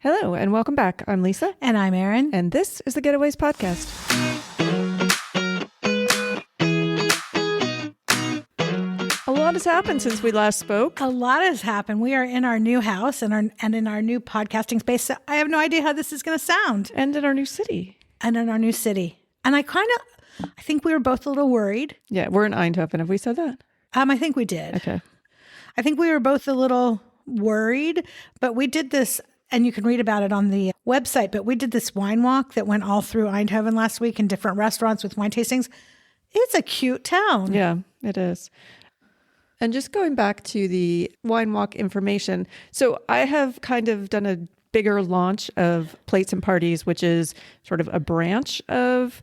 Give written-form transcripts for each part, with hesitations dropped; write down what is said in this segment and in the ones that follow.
Hello and welcome back. I'm Lisa. And I'm Erin. And this is the Getaways Podcast. A lot has happened since we last spoke. A lot has happened. We are in our new house and in our new podcasting space. So I have no idea how this is going to sound. And in our new city. And I think we were both a little worried. Yeah, we're in Eindhoven. Have we said that? I think we did. Okay. I think we were both a little worried, but we did this, and you can read about it on the website, but we did this wine walk that went all through Eindhoven last week in different restaurants with wine tastings. It's a cute town. Yeah, it is. And just going back to the wine walk information. So I have kind of done a bigger launch of Plates and Parties, which is sort of a branch of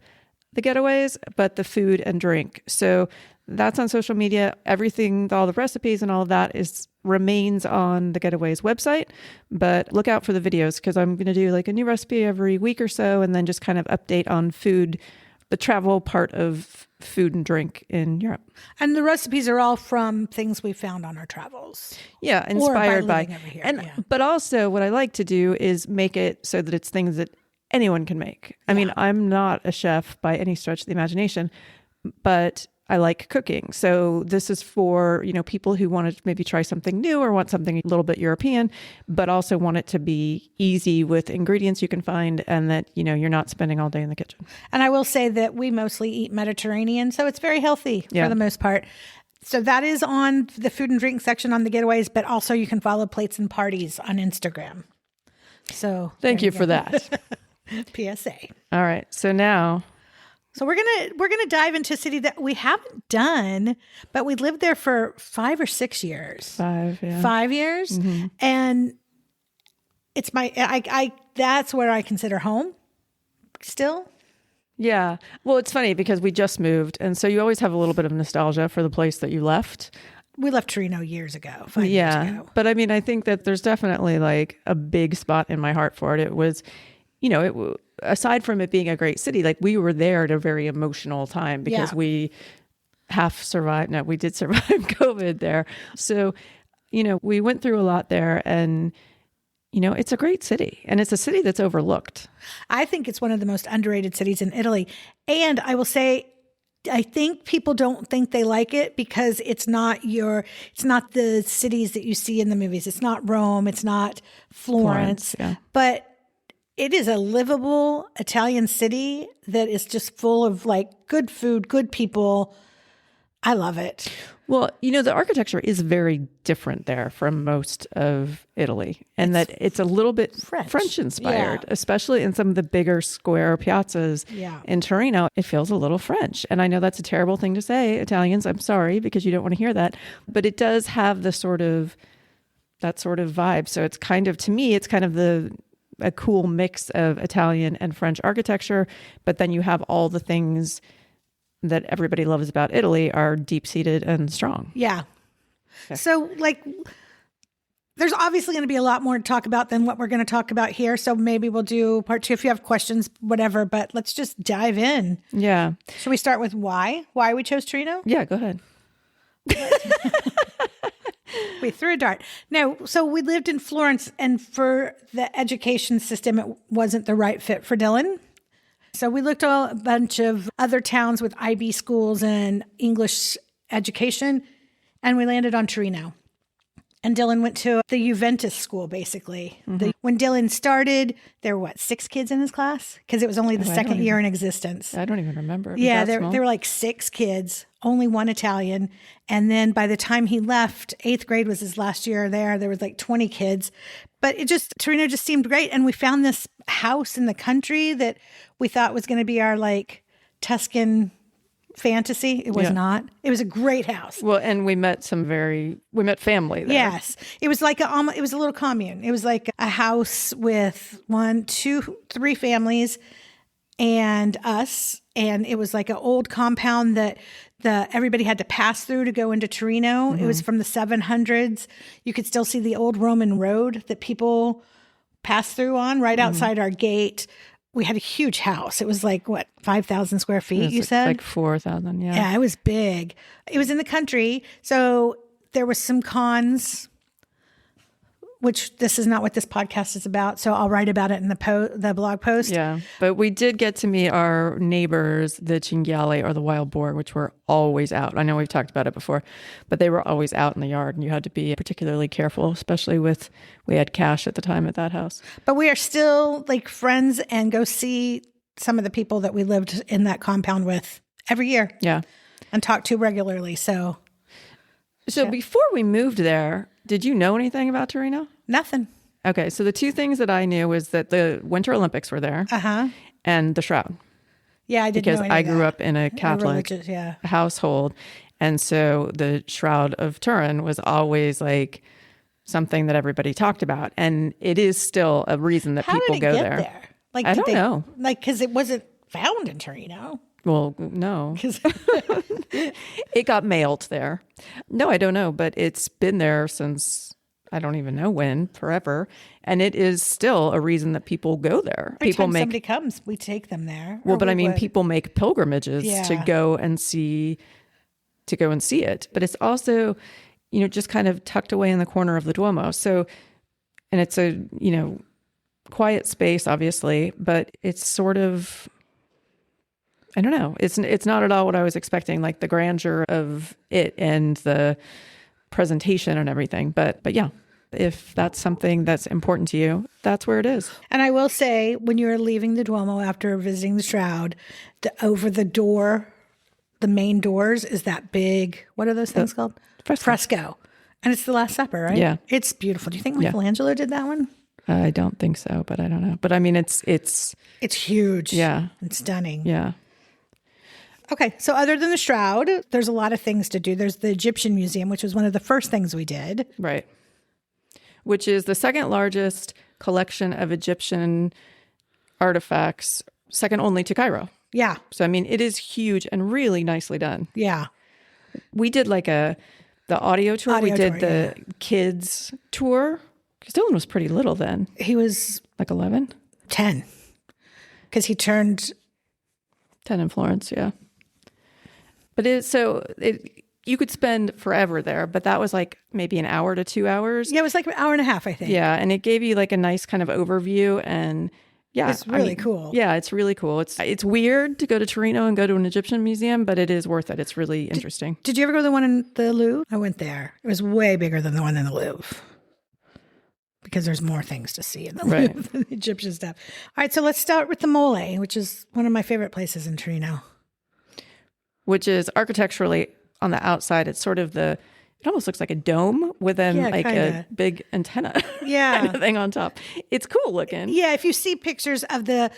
the Getaways, but the food and drink. So that's on social media. Everything, all the recipes and all of that remains on the Getaways website, but look out for the videos because I'm going to do like a new recipe every week or so and then just kind of update on food, the travel part of food and drink in Europe. And the recipes are all from things we found on our travels. Yeah, inspired by. Here, and But also what I like to do is make it so that it's things that anyone can make. I mean, I'm not a chef by any stretch of the imagination, but I like cooking. So this is for, people who want to maybe try something new or want something a little bit European, but also want it to be easy with ingredients you can find and that, you're not spending all day in the kitchen. And I will say that we mostly eat Mediterranean, so it's very healthy for the most part. So that is on the food and drink section on the Getaways, but also you can follow Plates and Parties on Instagram. So thank you for that. PSA. All right. So now... So we're gonna dive into a city that we haven't done, but we lived there for 5 or 6 years. 5, yeah. 5 years, and it's that's where I consider home. Still. Yeah. Well, it's funny because we just moved, and so you always have a little bit of nostalgia for the place that you left. We left Torino years ago. 5 years ago. But I mean, I think that there's definitely like a big spot in my heart for it. It was, aside from it being a great city, like we were there at a very emotional time because we did survive COVID there. So, we went through a lot there and, it's a great city and it's a city that's overlooked. I think it's one of the most underrated cities in Italy. And I will say, I think people don't think they like it because it's not the cities that you see in the movies. It's not Rome. It's not Florence. But it is a livable Italian city that is just full of like good food, good people. I love it. Well, the architecture is very different there from most of Italy and that it's a little bit French inspired, especially in some of the bigger square piazzas in Torino. It feels a little French. And I know that's a terrible thing to say, Italians. I'm sorry because you don't want to hear that, but it does have that sort of vibe. So it's kind of, to me, it's kind of a cool mix of Italian and French architecture, but then you have all the things that everybody loves about Italy are deep-seated and strong. Yeah. Okay. So there's obviously going to be a lot more to talk about than what we're going to talk about here. So maybe we'll do part 2 if you have questions, whatever, but let's just dive in. Yeah. Should we start with why we chose Torino? Yeah, go ahead. We threw a dart. No, so we lived in Florence, and for the education system, it wasn't the right fit for Dylan. So we looked at a bunch of other towns with IB schools and English education, and we landed on Torino. And Dylan went to the Juventus school, basically. When Dylan started, there were, 6 kids in his class? Because it was only the second year in existence. I don't even remember. Yeah, there were like 6 kids, only 1 Italian. And then by the time he left, 8th grade was his last year there was like 20 kids. But Torino just seemed great. And we found this house in the country that we thought was going to be our like Tuscan fantasy. It was not. It was a great house. Well, and we met family there. Yes. It was like it was a little commune. It was like a house with 1, 2, 3 families and us. And it was like an old compound that everybody had to pass through to go into Torino. It was from the 700s. You could still see the old Roman road that people passed through on right outside our gate. We had a huge house. It was like, 5,000 square feet, you said? Like 4,000, yeah. Yeah, it was big. It was in the country. So there was some cons which this is not what this podcast is about. So I'll write about it in the blog post. Yeah. But we did get to meet our neighbors, the cinghiali or the wild boar, which were always out. I know we've talked about it before, but they were always out in the yard and you had to be particularly careful, especially we had cash at the time at that house. But we are still like friends and go see some of the people that we lived in that compound with every year. Yeah. And talk to regularly. So before we moved there, did you know anything about Torino? Nothing. Okay, so the two things that I knew was that the Winter Olympics were there and the Shroud. Yeah, I didn't because know any I of grew that. up in a Catholic household. And so the Shroud of Turin was always like something that everybody talked about. And it is still a reason that people go there. Like, I don't know. Like, because it wasn't found in Torino. Well, no. It got mailed there. No, I don't know, but it's been there since I don't even know when, forever. And it is still a reason that people go there. Every time somebody comes, we take them there. Well, but I mean, people make pilgrimages to go and see it. But it's also, just kind of tucked away in the corner of the Duomo. So, and it's a, quiet space, obviously, but it's sort of, I don't know. It's not at all what I was expecting, like the grandeur of it and the presentation and everything. But yeah, if that's something that's important to you, that's where it is. And I will say, when you're leaving the Duomo after visiting the Shroud, over the door, the main doors is that big, what are those things called? Fresco. And it's the Last Supper, right? Yeah. It's beautiful. Do you think Michelangelo did that one? I don't think so, but I don't know. But I mean, it's huge. Yeah. It's stunning. Yeah. Okay, so other than the Shroud, there's a lot of things to do. There's the Egyptian Museum, which was one of the first things we did. Right. Which is the second largest collection of Egyptian artifacts, second only to Cairo. Yeah. So, I mean, it is huge and really nicely done. Yeah. We did like the audio tour. We did the kids tour. Because Dylan was pretty little then. He was like 11? 10. Because he turned 10 in Florence, yeah. But you could spend forever there, but that was like maybe an hour to 2 hours. Yeah, it was like an hour and a half, I think. Yeah, and it gave you like a nice kind of overview, and yeah. It's really cool. Yeah, it's really cool. It's weird to go to Torino and go to an Egyptian museum, but it is worth it. It's really interesting. Did you ever go to the one in the Louvre? I went there. It was way bigger than the one in the Louvre. Because there's more things to see in the Louvre than the Egyptian stuff. All right, so let's start with the Mole, which is one of my favorite places in Torino. Which is architecturally on the outside, it's sort of it almost looks like a dome with a big antenna kind of thing on top. It's cool looking. Yeah, if you see pictures of the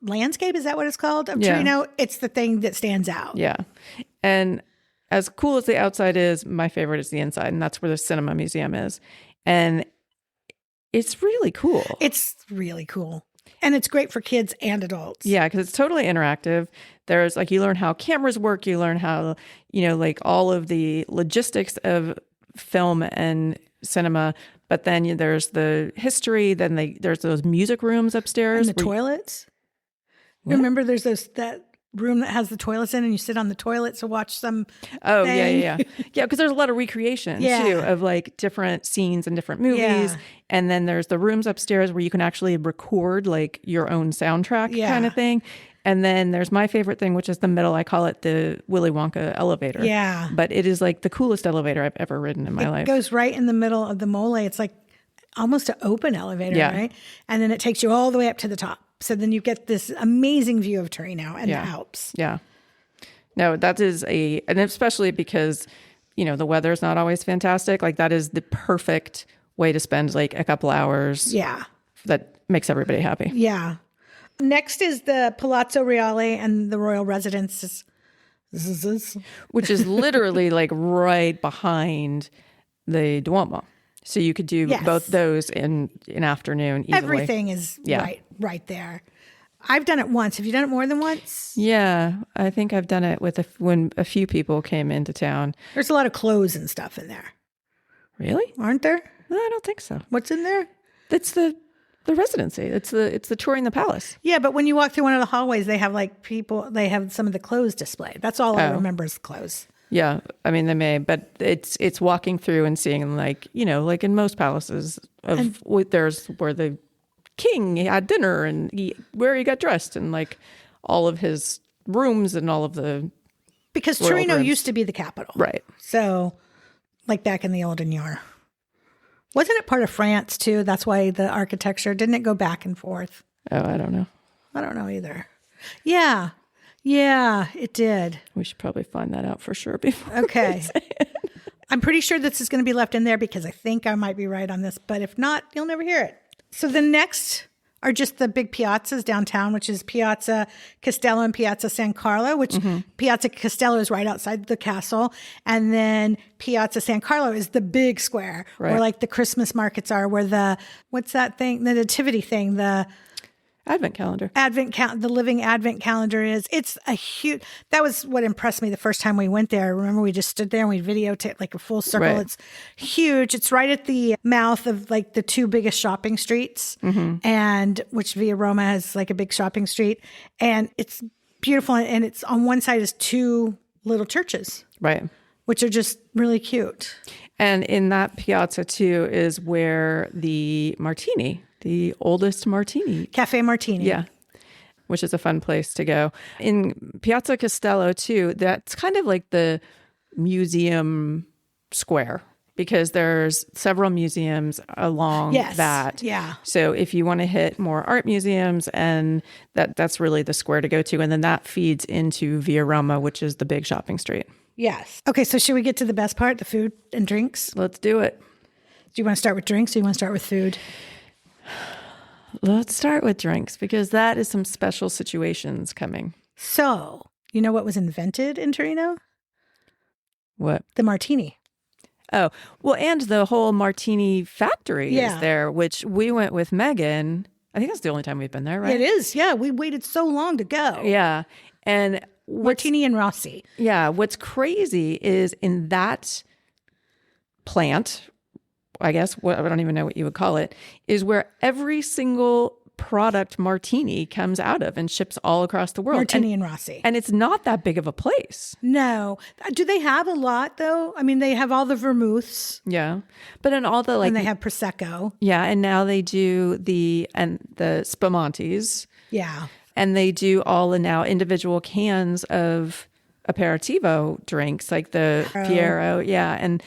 landscape, is that what it's called, of Torino? It's the thing that stands out. Yeah. And as cool as the outside is, my favorite is the inside, and that's where the cinema museum is. And it's really cool. It's really cool. And it's great for kids and adults. Yeah, because it's totally interactive. There's you learn how cameras work. You learn how, all of the logistics of film and cinema. But then there's the history. Then there's those music rooms upstairs. And the toilets. Remember there's that room that has the toilets in and you sit on the toilet to watch some Yeah, because there's a lot of recreation too of different scenes and different movies. And then there's the rooms upstairs where you can actually record your own soundtrack kind of thing. And then there's my favorite thing, which is the middle. I call it the Willy Wonka elevator. Yeah. But it is the coolest elevator I've ever ridden in my life. It goes right in the middle of the Mole. It's almost an open elevator, right? And then it takes you all the way up to the top. So then you get this amazing view of Torino and the Alps. Yeah. No, that is and especially because, the weather is not always fantastic. That is the perfect way to spend a couple hours. Yeah. That makes everybody happy. Yeah. Next is the Palazzo Reale and the royal residences. Which is literally right behind the Duomo. So you could do both those in an afternoon easily. Everything is right there. I've done it once. Have you done it more than once? Yeah, I think I've done it when a few people came into town. There's a lot of clothes and stuff in there. Really? Aren't there? No, I don't think so. What's in there? It's the residency. It's the touring the palace. Yeah, but when you walk through one of the hallways, they have people. They have some of the clothes displayed. That's all I remember is clothes. Yeah, I mean they may, but it's walking through and seeing like like in most palaces there's where the king had dinner and where he got dressed and like all of his rooms and all of the because royal Torino rooms. used to be the capital, Right? So like back in the olden year, wasn't it part of France too? That's why the architecture didn't it go back and forth? Oh, I don't know. I don't know either. Yeah, it did. We should probably find that out for sure before. Okay. I'm pretty sure this is going to be left in there because I think I might be right on this, but if not, you'll never hear it. So the next are just the big piazzas downtown, which is Piazza Castello and Piazza San Carlo, which Piazza Castello is right outside the castle. And then Piazza San Carlo is the big square where like the Christmas markets are, where what's that thing? The nativity thing, the Advent calendar. The living Advent calendar is. It's a huge. That was what impressed me the first time we went there. Remember, we just stood there and we videotaped like a full circle. Right. It's huge. It's right at the mouth of like the two biggest shopping streets, and which Via Roma has like a big shopping street, and it's beautiful. And it's on one side is two little churches, Right. which are just really cute. And in that piazza too is where the Martini, the oldest Martini. Caffè Martini. Yeah. Which is a fun place to go. In Piazza Castello too, that's kind of like the museum square because there's several museums along that. Yeah. So if you want to hit more art museums, and that's really the square to go to. And then that feeds into Via Roma, which is the big shopping street. Yes. Okay, so should we get to the best part, the food and drinks? Let's do it. Do you want to start with drinks or do you want to start with food? Let's start with drinks because that is some special situations coming. So, you know what was invented in Torino? What? The martini. Oh, well, and the whole Martini factory is there, which we went with Megan. I think that's the only time we've been there, right? It is. Yeah, we waited so long to go. Yeah. And Martini and Rossi. Yeah. What's crazy is in that plant, I guess, I don't even know what you would call it, is where every single product Martini comes out of and ships all across the world. Martini and Rossi. And it's not that big of a place. No. Do they have a lot, though? I mean, they have all the vermouths. Yeah. But in all the like... And they have Prosecco. Yeah. And now they do the Spamontis. Yeah. And they do all the now individual cans of aperitivo drinks like the Piero. Yeah. And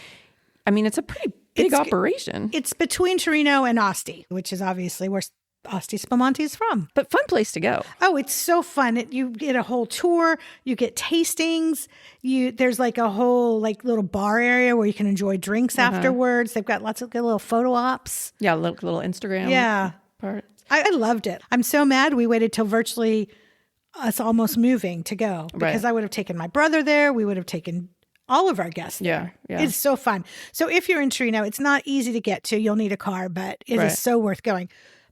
I mean, it's a pretty big operation. It's between Torino and Asti, which is obviously where Asti Spamonti is from. But fun place to go. Oh, it's so fun. You get a whole tour. You get tastings. There's like a whole like little bar area where you can enjoy drinks afterwards. They've got lots of good little photo ops. Yeah, little Instagram part. I loved it. I'm so mad we waited till virtually us almost moving to go because I would have taken my brother there. We would have taken all of our guests there. Yeah. It's so fun. So if you're in Torino, it's not easy to get to. You'll need a car, but it is so worth going.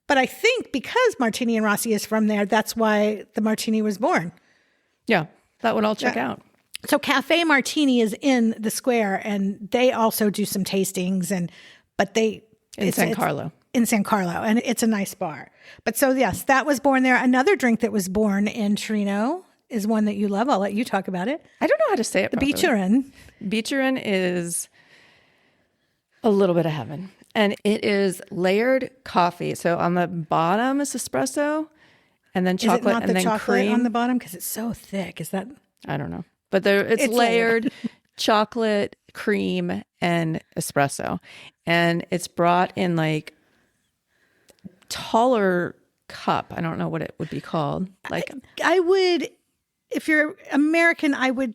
But I think because Martini and Rossi is from there, that's why the Martini was born. Yeah, that would all check out. So Caffè Martini is in the square, and they also do some tastings, In San Carlo. In San Carlo, and it's a nice bar. But so yes, that was born there. Another drink that was born in Torino is one that you love. I'll let you talk about it. I don't know how to say it. The Bicerin. Bicerin is a little bit of heaven. And it is layered coffee. So on the bottom is espresso, and then chocolate, is it not and the then chocolate cream on the bottom because it's so thick. Is that? I don't know, but it's layered chocolate, cream, and espresso, and it's brought in like taller cup. I don't know what it would be called. Like I would, if you're American, I would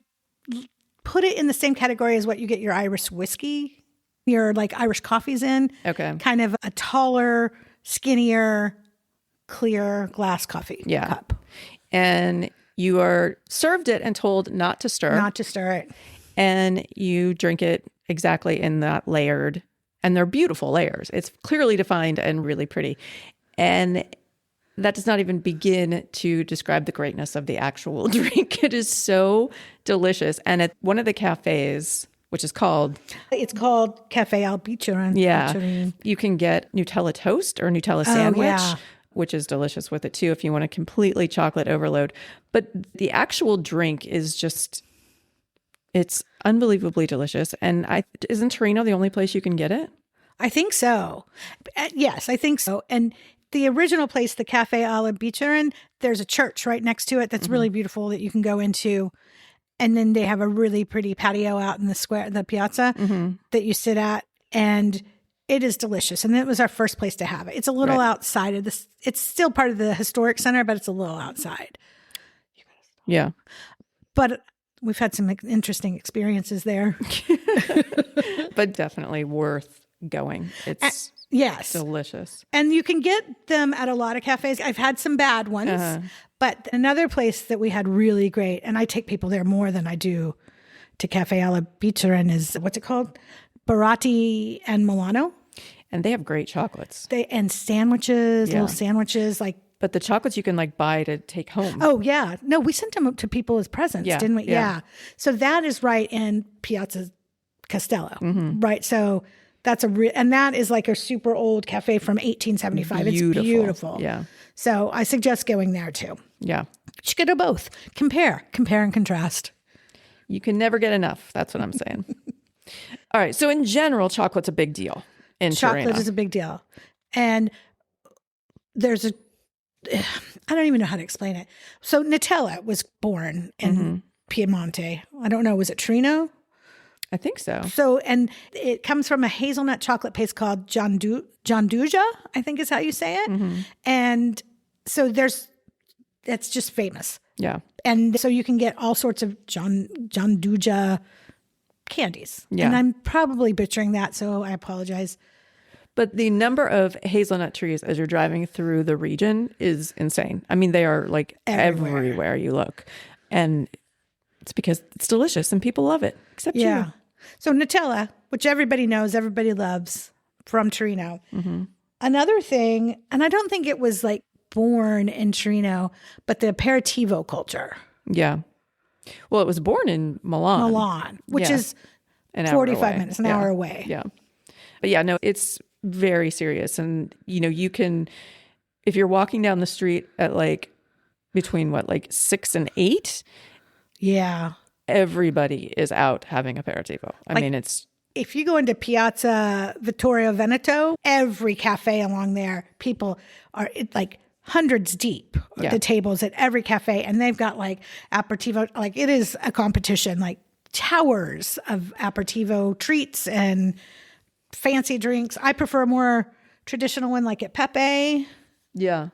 put it in the same category as what you get your Irish whiskey, your like Irish coffees in. Okay. Kind of a taller, skinnier, clear glass coffee cup. And you are served it and told not to stir. Not to stir it. And you drink it exactly in that layered, and they're beautiful layers. It's clearly defined and really pretty. And that does not even begin to describe the greatness of the actual drink. It is so delicious. And at one of the cafes, which is called... It's called Caffè Al Bicerin. Yeah. Bicerin. You can get Nutella toast or Nutella sandwich, which is delicious with it too if you want a completely chocolate overload. But the actual drink is just... It's unbelievably delicious. And isn't Torino the only place you can get it? I think so. Yes, I think so. And the original place, the Caffè Al Bicerin, there's a church right next to it that's really beautiful that you can go into. And then they have a really pretty patio out in the square, the piazza that you sit at. And it is delicious. And it was our first place to have it. It's a little outside of this. It's still part of the historic center, but it's a little outside. Yeah. But we've had some interesting experiences there. But definitely worth going. It's yes, delicious. And you can get them at a lot of cafes. I've had some bad ones, but another place that we had really great, and I take people there more than I do to Caffè Al Bicerin, is, what's it called? Baratti and Milano. And they have great chocolates. And sandwiches, little sandwiches, like. But the chocolates you can like buy to take home. Oh, yeah. No, we sent them to people as presents, didn't we? Yeah. So that is right in Piazza Castello, right? So that's and that is like a super old cafe from 1875. It's beautiful. Yeah. So I suggest going there too. Yeah. You should go to both. Compare and contrast. You can never get enough. That's what I'm saying. All right. So in general, chocolate's a big deal in Torino. Chocolate is a big deal. And there's I don't even know how to explain it. So Nutella was born in Piemonte. I don't know. Was it Torino? I think so. So, and it comes from a hazelnut chocolate paste called gianduja, I think is how you say it. And so that's just famous. Yeah. And so you can get all sorts of gianduja candies. Yeah. And I'm probably butchering that, so I apologize. But the number of hazelnut trees as you're driving through the region is insane. I mean, they are like everywhere you look. And it's because it's delicious and people love it, except you. So Nutella, which everybody knows, everybody loves, from Torino. Another thing, and I don't think it was like born in Torino, but the aperitivo culture. Yeah. Well, it was born in Milan. Which is 45 minutes, an hour away. Yeah. But yeah, no, it's very serious. And, you can, if you're walking down the street at like between 6 and 8. Yeah. Everybody is out having aperitivo. I mean, it's. If you go into Piazza Vittorio Veneto, every cafe along there, people are like hundreds deep at the tables at every cafe. And they've got like aperitivo, like it is a competition, like towers of aperitivo treats and fancy drinks. I prefer a more traditional one like at Pepe. Yeah.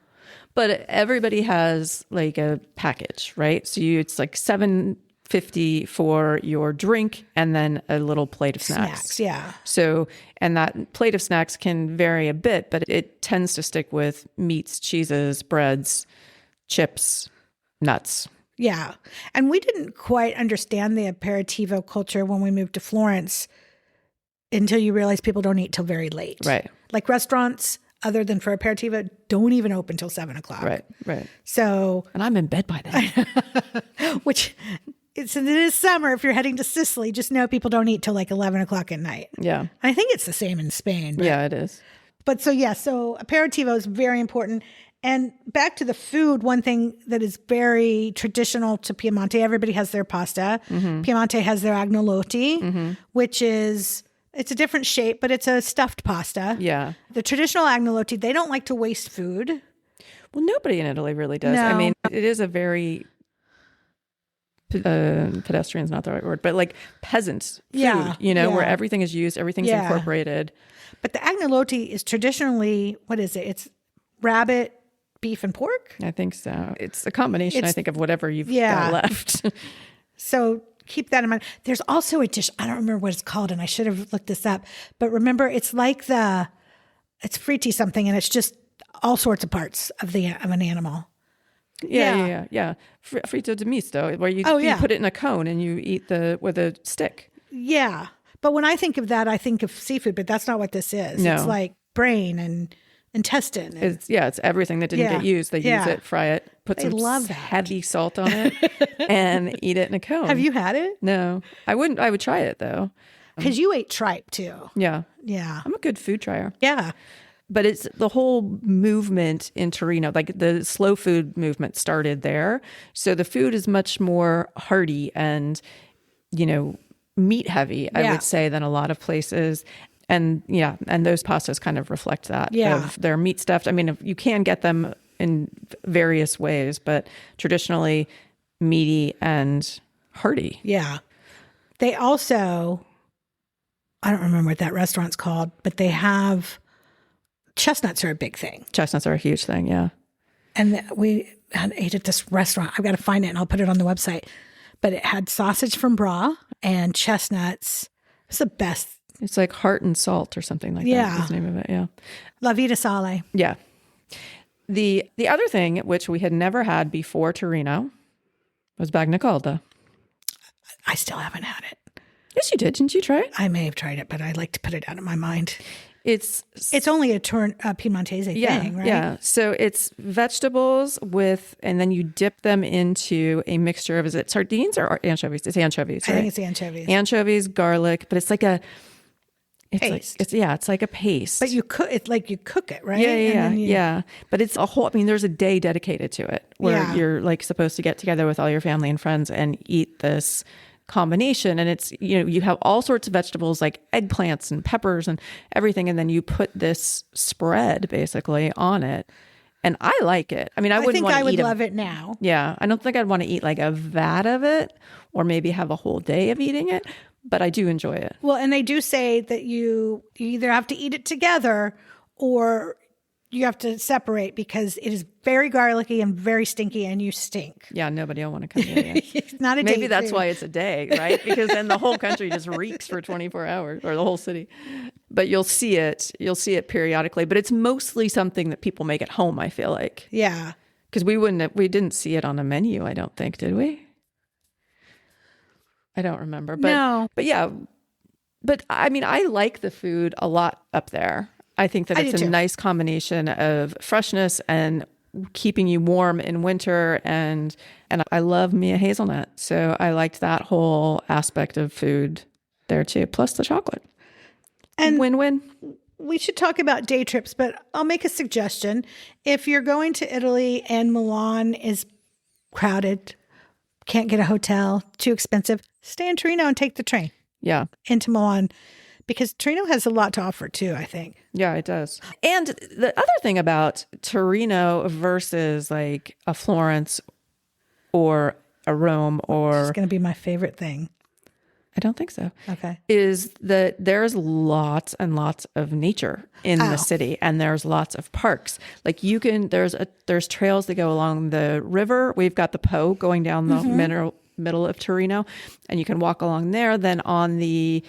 But everybody has like a package, right? So it's like $7.50 for your drink and then a little plate of snacks. Yeah. So, and that plate of snacks can vary a bit, but it tends to stick with meats, cheeses, breads, chips, nuts. Yeah. And we didn't quite understand the aperitivo culture when we moved to Florence until you realize people don't eat till very late. Right. Like restaurants, other than for aperitivo, don't even open till 7 o'clock. Right. So. And I'm in bed by then. Which it is summer. If you're heading to Sicily, just know people don't eat till like 11 o'clock at night. Yeah. I think it's the same in Spain. But, yeah, it is. But so aperitivo is very important. And back to the food, one thing that is very traditional to Piemonte, everybody has their pasta. Piemonte has their agnolotti, which is, it's a different shape, but it's a stuffed pasta. Yeah. The traditional agnolotti, they don't like to waste food. Well, nobody in Italy really does. No. I mean, it is a very pedestrian's not the right word, but like peasant food, where everything is used, everything's incorporated. But the agnolotti is traditionally, what is it? It's rabbit, beef, and pork? I think so. It's a combination, I think, of whatever you've got left. So keep that in mind. There's also a dish, I don't remember what it's called, and I should have looked this up, but remember, it's like it's fritti something, and it's just all sorts of parts of an animal. Yeah. Fritto di misto, where you put it in a cone and you eat with a stick. Yeah. But when I think of that, I think of seafood, but that's not what this is. No. It's like brain and intestine. It's everything that didn't get used. They use it, fry it, put some heavy salt on it, and eat it in a cone. Have you had it? No. I wouldn't. I would try it, though. Because you ate tripe, too. Yeah. Yeah. I'm a good food trier. Yeah. But it's the whole movement in Torino, like the slow food movement started there. So the food is much more hearty and meat heavy, I Yeah. would say, than a lot of places. And and those pastas kind of reflect that. Yeah. They're meat stuffed. I mean, you can get them in various ways, but traditionally meaty and hearty. Yeah. They also, I don't remember what that restaurant's called, but they have chestnuts are a big thing. Chestnuts are a huge thing. Yeah. And we ate at this restaurant. I've got to find it and I'll put it on the website. But it had sausage from Bra and chestnuts. It's the best. It's like heart and salt or something like that. Is the name of it. Yeah. La Vita Sale. Yeah. The other thing, which we had never had before Torino, was bagna càuda. I still haven't had it. Yes, you did. Didn't you try it? I may have tried it, but I like to put it out of my mind. It's only a Piemontese thing, right? Yeah. So it's vegetables and then you dip them into a mixture of, is it sardines or anchovies? It's anchovies, right? I think it's anchovies. Anchovies, garlic, but it's like a paste. It's like a paste. But you cook it like you cook it, right? Yeah. But it's a whole, there's a day dedicated to it where you're like supposed to get together with all your family and friends and eat this combination. And it's, you have all sorts of vegetables like eggplants and peppers and everything. And then you put this spread basically on it. And I like it. I mean, I wouldn't want to eat. I would love it now. Yeah. I don't think I'd want to eat like a vat of it or maybe have a whole day of eating it, but I do enjoy it. Well, and they do say that you either have to eat it together or you have to separate because it is very garlicky and very stinky and you stink. Yeah, nobody will want to come near you. It's not a Maybe that's why it's a day, right? Because then the whole country just reeks for 24 hours or the whole city. But you'll see it periodically, but it's mostly something that people make at home, I feel like. Yeah. Because we didn't see it on a menu, I don't think, did we? I don't remember. But, no. But yeah. But I mean, I like the food a lot up there. I think that it's a nice combination of freshness and keeping you warm in winter. And I love me a hazelnut. So I liked that whole aspect of food there too, plus the chocolate. And win-win. We should talk about day trips, but I'll make a suggestion. If you're going to Italy and Milan is crowded, can't get a hotel, too expensive, stay in Torino and take the train. Yeah. Into Milan. Because Torino has a lot to offer too, I think. Yeah, it does. And the other thing about Torino versus like a Florence or a Rome It's going to be my favorite thing. I don't think so. Okay. Is that there's lots and lots of nature in the city and there's lots of parks. Like there's trails that go along the river. We've got the Po going down the middle of Torino and you can walk along there. Then on the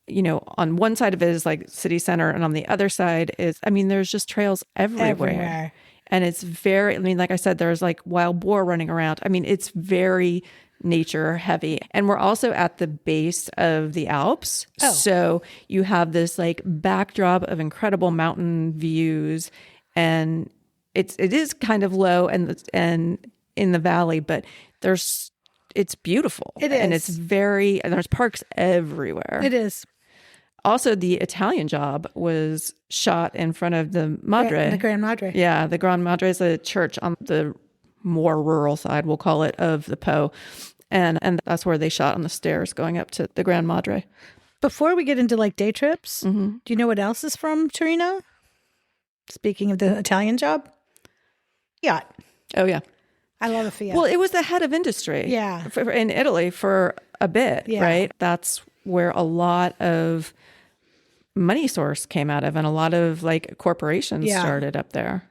on one side of it is like city center and on the other side is, there's just trails everywhere. And it's like I said, there's like wild boar running around. It's very nature heavy. And we're also at the base of the Alps. Oh. So you have this like backdrop of incredible mountain views and it is kind of low and in the valley, but it's beautiful. It is. And there's parks everywhere. It is. Also, the Italian Job was shot in front of the Madre. The Grand Madre. Yeah, the Grand Madre is a church on the more rural side, we'll call it, of the Po. And that's where they shot on the stairs going up to the Grand Madre. Before we get into like day trips, do you know what else is from Torino? Speaking of the Italian Job? Yacht. Oh, yeah. I love a Fiat. Well, it was the head of industry in Italy for a bit, right? That's where a lot of money source came out of and a lot of like corporations started up there.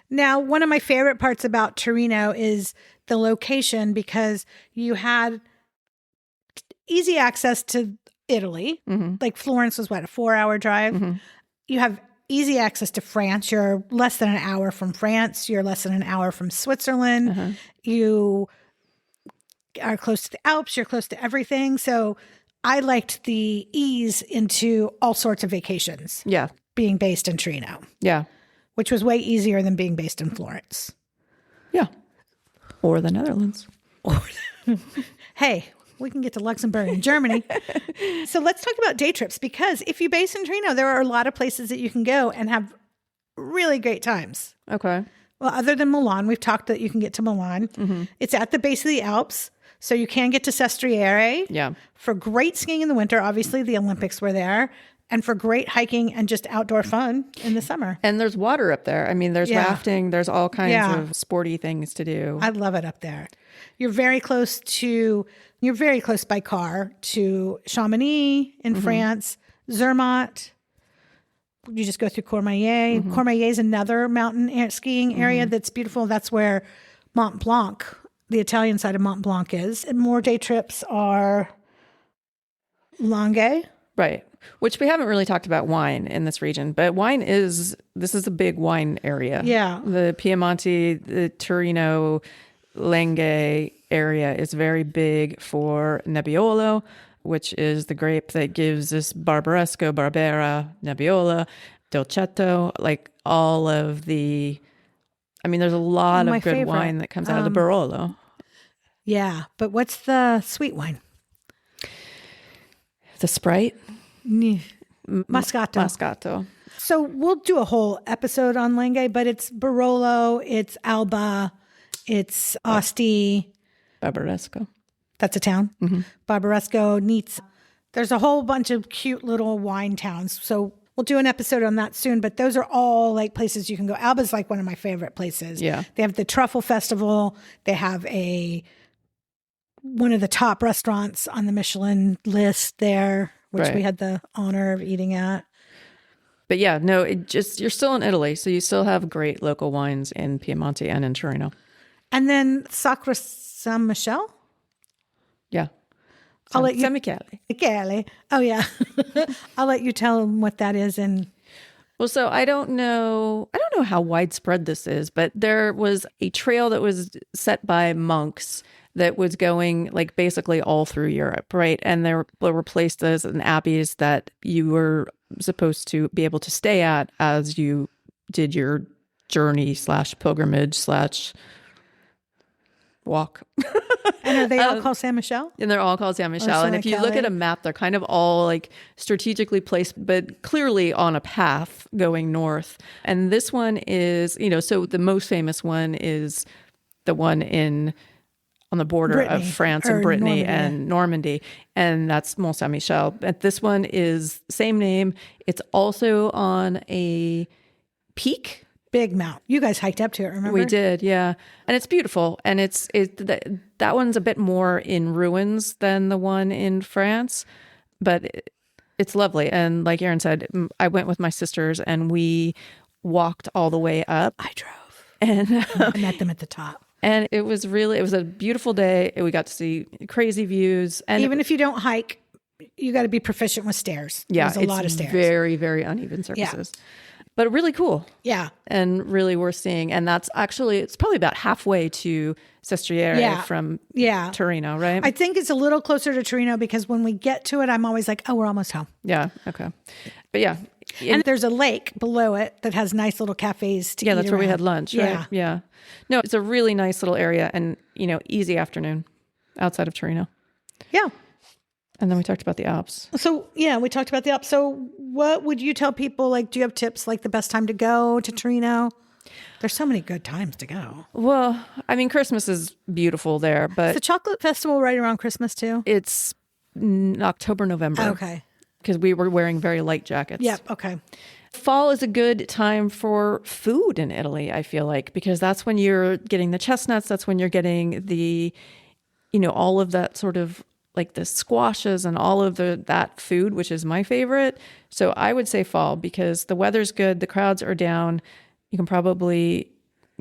Now, one of my favorite parts about Torino is the location because you had easy access to Italy. Like Florence was a 4-hour drive. You have easy access to France. You're less than an hour from France. You're less than an hour from Switzerland. You are close to the Alps. You're close to everything. So I liked the ease into all sorts of vacations. Yeah. Being based in Torino. Yeah. Which was way easier than being based in Florence. Yeah. Or the Netherlands. Hey, we can get to Luxembourg and Germany. So let's talk about day trips because if you base in Torino, there are a lot of places that you can go and have really great times. Okay. Well, other than Milan, we've talked that you can get to Milan. It's at the base of the Alps. So you can get to Sestriere. Yeah. For great skiing in the winter. Obviously, the Olympics were there. And for great hiking and just outdoor fun in the summer. And there's water up there. I mean, there's rafting. There's all kinds of sporty things to do. I love it up there. You're very close by car to Chamonix in France, Zermatt. You just go through Courmayeur. Courmayeur is another mountain skiing area that's beautiful. That's where Mont Blanc, the Italian side of Mont Blanc is. And more day trips are Langhe. Right. Which we haven't really talked about wine in this region, but this is a big wine area. Yeah. The Piemonte, the Torino, Langhe area is very big for Nebbiolo, which is the grape that gives this Barbaresco, Barbera, Nebbiolo, Dolcetto, like all of the, I mean, there's a lot of good wine that comes out of the Barolo. Yeah. But what's the sweet wine? The Sprite? Moscato. So we'll do a whole episode on Langhe, but it's Barolo, it's Alba, it's Asti. Barbaresco. That's a town. Barbaresco, Nizza. There's a whole bunch of cute little wine towns. So we'll do an episode on that soon, but those are all like places you can go. Alba's like one of my favorite places. Yeah. They have the Truffle Festival. They have one of the top restaurants on the Michelin list there, which we had the honor of eating at. But yeah, no, you're still in Italy, so you still have great local wines in Piemonte and in Torino. And then Sacre San Michel? Yeah. I'll let you. San Michele. Oh, yeah. I'll let you tell them what that is. Well, so I don't know how widespread this is, but there was a trail that was set by monks that was going like basically all through Europe, right? And there were places and abbeys that you were supposed to be able to stay at as you did your journey / pilgrimage / walk. And are they all called San Michel? And they're all called San Michel. And if you look at a map, they're kind of all like strategically placed, but clearly on a path going north. And this one is, so the most famous one is the one on the border of France and Brittany and Normandy. And that's Mont Saint Michel. But this one is same name. It's also on a peak. Big mount. You guys hiked up to it, remember? We did, yeah. And it's beautiful. And that one's a bit more in ruins than the one in France, but it's lovely. And like Erin said, I went with my sisters and we walked all the way up. I drove. And I met them at the top. And it was a beautiful day. We got to see crazy views. And even if you don't hike, you got to be proficient with stairs. Yeah, there's a lot of stairs. Very, very uneven surfaces. Yeah. But really cool. Yeah. And really worth seeing. And it's probably about halfway to Sestriere from Torino, right? I think it's a little closer to Torino because when we get to it, I'm always like, oh, we're almost home. Yeah. Okay. But yeah. And there's a lake below it that has nice little cafes to eat. Yeah, that's where we had lunch, right? Yeah. Yeah. No, it's a really nice little area and, easy afternoon outside of Torino. Yeah. And then we talked about the Alps. So, yeah, we talked about the Alps. So what would you tell people? Like, do you have tips, like the best time to go to Torino? There's so many good times to go. Well, I mean, Christmas is beautiful there, but... Is the chocolate festival right around Christmas too? It's October, November. Okay. Because we were wearing very light jackets. Yep, okay. Fall is a good time for food in Italy, I feel like, because that's when you're getting the chestnuts. That's when you're getting the, all of that sort of like the squashes and all of that food, which is my favorite. So I would say fall because the weather's good. The crowds are down. You can probably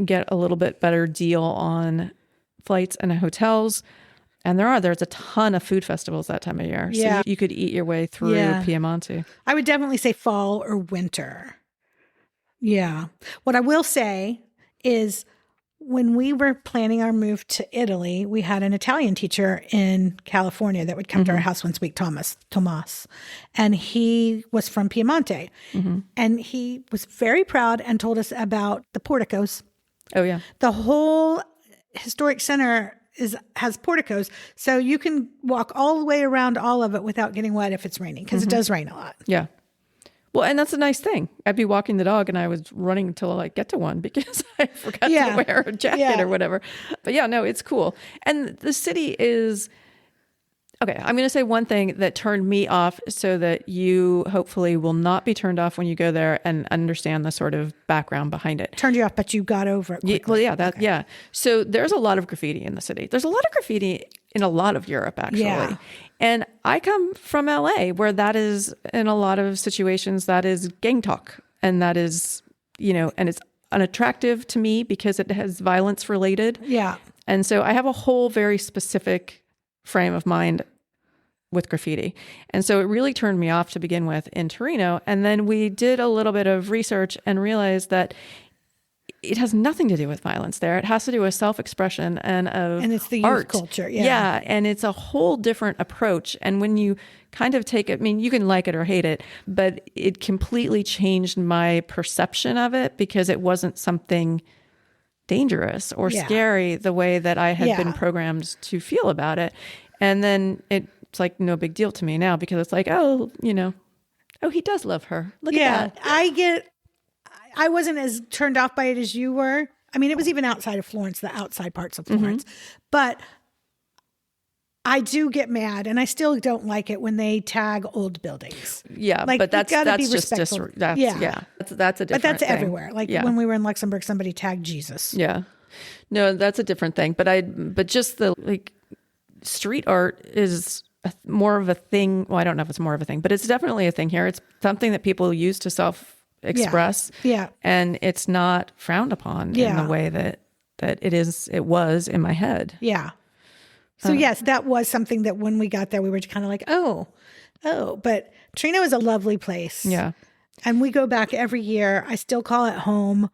get a little bit better deal on flights and hotels. And there's a ton of food festivals that time of year. Yeah. So you could eat your way through Piemonte. I would definitely say fall or winter. Yeah. What I will say is when we were planning our move to Italy, we had an Italian teacher in California that would come to our house once a week, Tomas. And he was from Piemonte. And he was very proud and told us about the porticos. Oh, yeah. The whole historic center has porticos. So you can walk all the way around all of it without getting wet if it's raining, because it does rain a lot. Yeah. Well, and that's a nice thing. I'd be walking the dog and I was running until I get to one because I forgot to wear a jacket or whatever. But yeah, no, it's cool. And the city is, okay, I'm going to say one thing that turned me off so that you hopefully will not be turned off when you go there and understand the sort of background behind it. Turned you off, but you got over it quickly. Yeah. So there's a lot of graffiti in the city. There's a lot of graffiti in a lot of Europe, actually. Yeah. And I come from LA, where that is, in a lot of situations, that is gang talk. And that is, and it's unattractive to me because it has violence related. Yeah. And so I have a whole very specific frame of mind with graffiti. And so it really turned me off to begin with in Torino. And then we did a little bit of research and realized that it has nothing to do with violence there. It has to do with self-expression and it's the youth art culture. Yeah. And it's a whole different approach. And when you kind of take it, I mean, you can like it or hate it, but it completely changed my perception of it because it wasn't something dangerous or scary the way that I had been programmed to feel about it. And then it's like no big deal to me now because it's like, oh, he does love her. Look at that. I wasn't as turned off by it as you were. I mean, it was even outside of Florence, the outside parts of Florence. But I do get mad, and I still don't like it when they tag old buildings. Yeah, like, but that's be just that's a different But that's thing. everywhere. Like when we were in Luxembourg, somebody tagged Jesus. Yeah. No, that's a different thing. But just the street art is more of a thing. Well, I don't know if it's more of a thing, but it's definitely a thing here. It's something that people use to self-express. Yeah. And it's not frowned upon in the way that it was in my head. Yeah. So yes, that was something that when we got there, we were kind of like, oh, but Torino is a lovely place. Yeah. And we go back every year. I still call it home.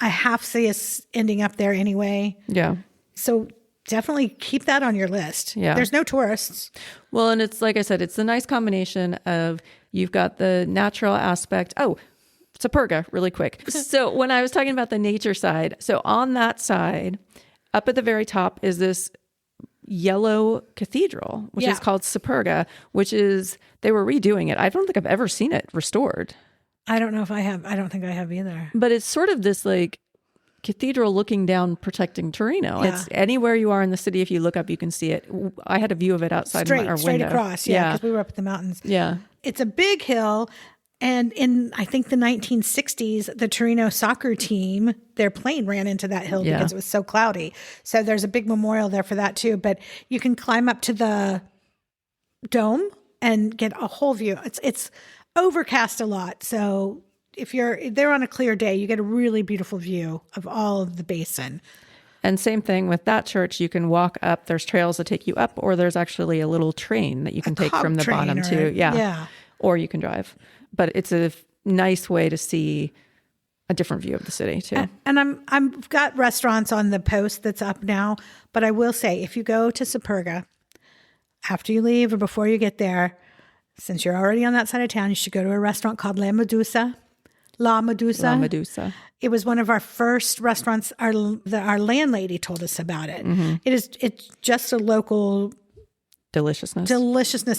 I half see us ending up there anyway. Yeah. So definitely keep that on your list. Yeah. There's no tourists. Well, and it's like I said, it's a nice combination of you've got the natural aspect. Oh, Superga, really quick. So when I was talking about the nature side, so on that side, up at the very top is this yellow cathedral, which is called Superga, which is, they were redoing it. I don't think I've ever seen it restored. I don't know if I have. I don't think I have either. But it's sort of this cathedral looking down, protecting Torino. Yeah. It's anywhere you are in the city. If you look up, you can see it. I had a view of it outside our window. Straight across. Yeah. Because we were up at the mountains. Yeah. It's a big hill. And in, I think, the 1960s, the Torino soccer team, their plane ran into that hill because it was so cloudy. So there's a big memorial there for that too. But you can climb up to the dome and get a whole view. It's overcast a lot. So if you're there on a clear day, you get a really beautiful view of all of the basin. And same thing with that church. You can walk up. There's trails that take you up, or there's actually a little train that you can take from the bottom too. Yeah. Or you can drive. But it's a nice way to see a different view of the city too. And I've got restaurants on the post that's up now. But I will say, if you go to Superga, after you leave or before you get there, since you're already on that side of town, you should go to a restaurant called La Medusa. La Medusa. It was one of our first restaurants. Our landlady told us about it. Mm-hmm. It's just a local deliciousness.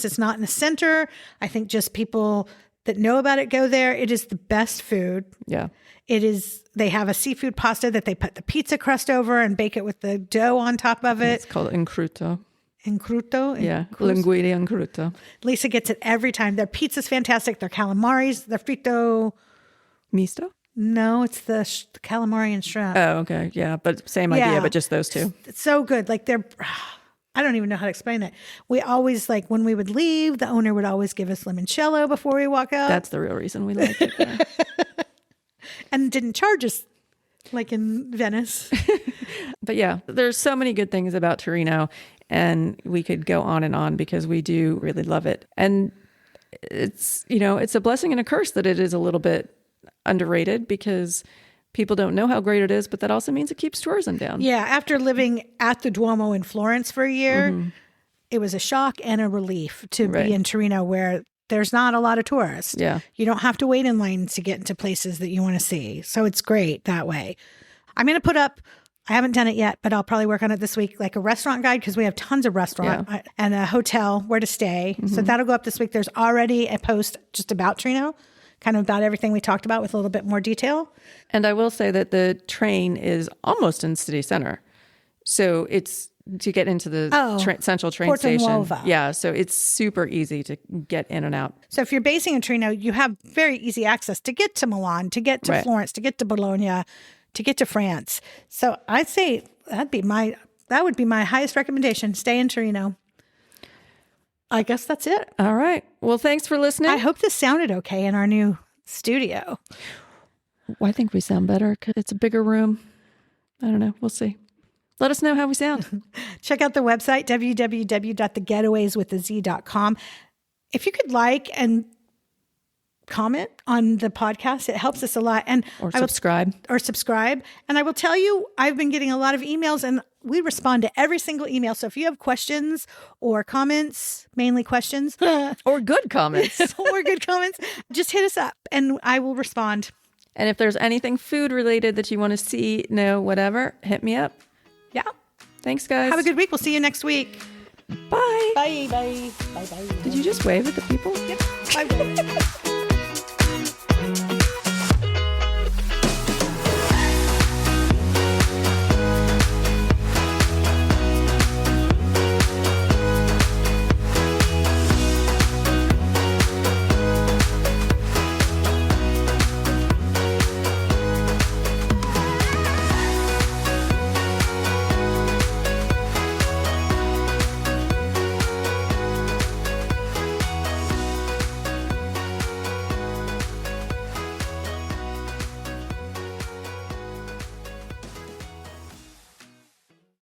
It's not in the center. I think just people that know about it go there. It is the best food. Yeah. It is. They have a seafood pasta that they put the pizza crust over and bake it with the dough on top of it. It's called incruto. Incruto? Yeah, linguine incruto. Lisa gets it every time. Their pizza's fantastic. Their calamaris, their frito misto? No, it's the calamari and shrimp. Oh, okay. Yeah, but same idea, but just those two. It's so good. Like I don't even know how to explain it. We always, when we would leave, the owner would always give us limoncello before we walk out. That's the real reason we like it there. And didn't charge us like in Venice. But yeah, there's so many good things about Torino, and we could go on and on because we do really love it. And it's, it's a blessing and a curse that it is a little bit underrated because people don't know how great it is, but that also means it keeps tourism down. Yeah. After living at the Duomo in Florence for a year, it was a shock and a relief to be in Torino where there's not a lot of tourists. Yeah. You don't have to wait in line to get into places that you want to see. So it's great that way. I'm going to put up I haven't done it yet, but I'll probably work on it this week, like a restaurant guide, because we have tons of restaurant and a hotel where to stay. So that'll go up this week. There's already a post just about Torino, kind of about everything we talked about with a little bit more detail. And I will say that the train is almost in city center. So it's to get into the central train Porto station. Nuovo. Yeah, so it's super easy to get in and out. So if you're basing in Torino, you have very easy access to get to Milan, to get to Florence, to get to Bologna, to get to France. So I'd say that would be my highest recommendation. Stay in Torino. I guess that's it. All right. Well, thanks for listening. I hope this sounded okay in our new studio. Well, I think we sound better because it's a bigger room. I don't know. We'll see. Let us know how we sound. Check out the website, www.thegetawayswithaz.com. If you could like and comment on the podcast, it helps us a lot. And subscribe. And I will tell you, I've been getting a lot of emails and we respond to every single email. So if you have questions or comments, mainly questions or good comments, just hit us up and I will respond. And if there's anything food related that you want to see, know, whatever, hit me up. Yeah. Thanks, guys. Have a good week. We'll see you next week. Bye. Bye. Bye. Bye. Bye. Did you just wave at the people? Yep. Bye.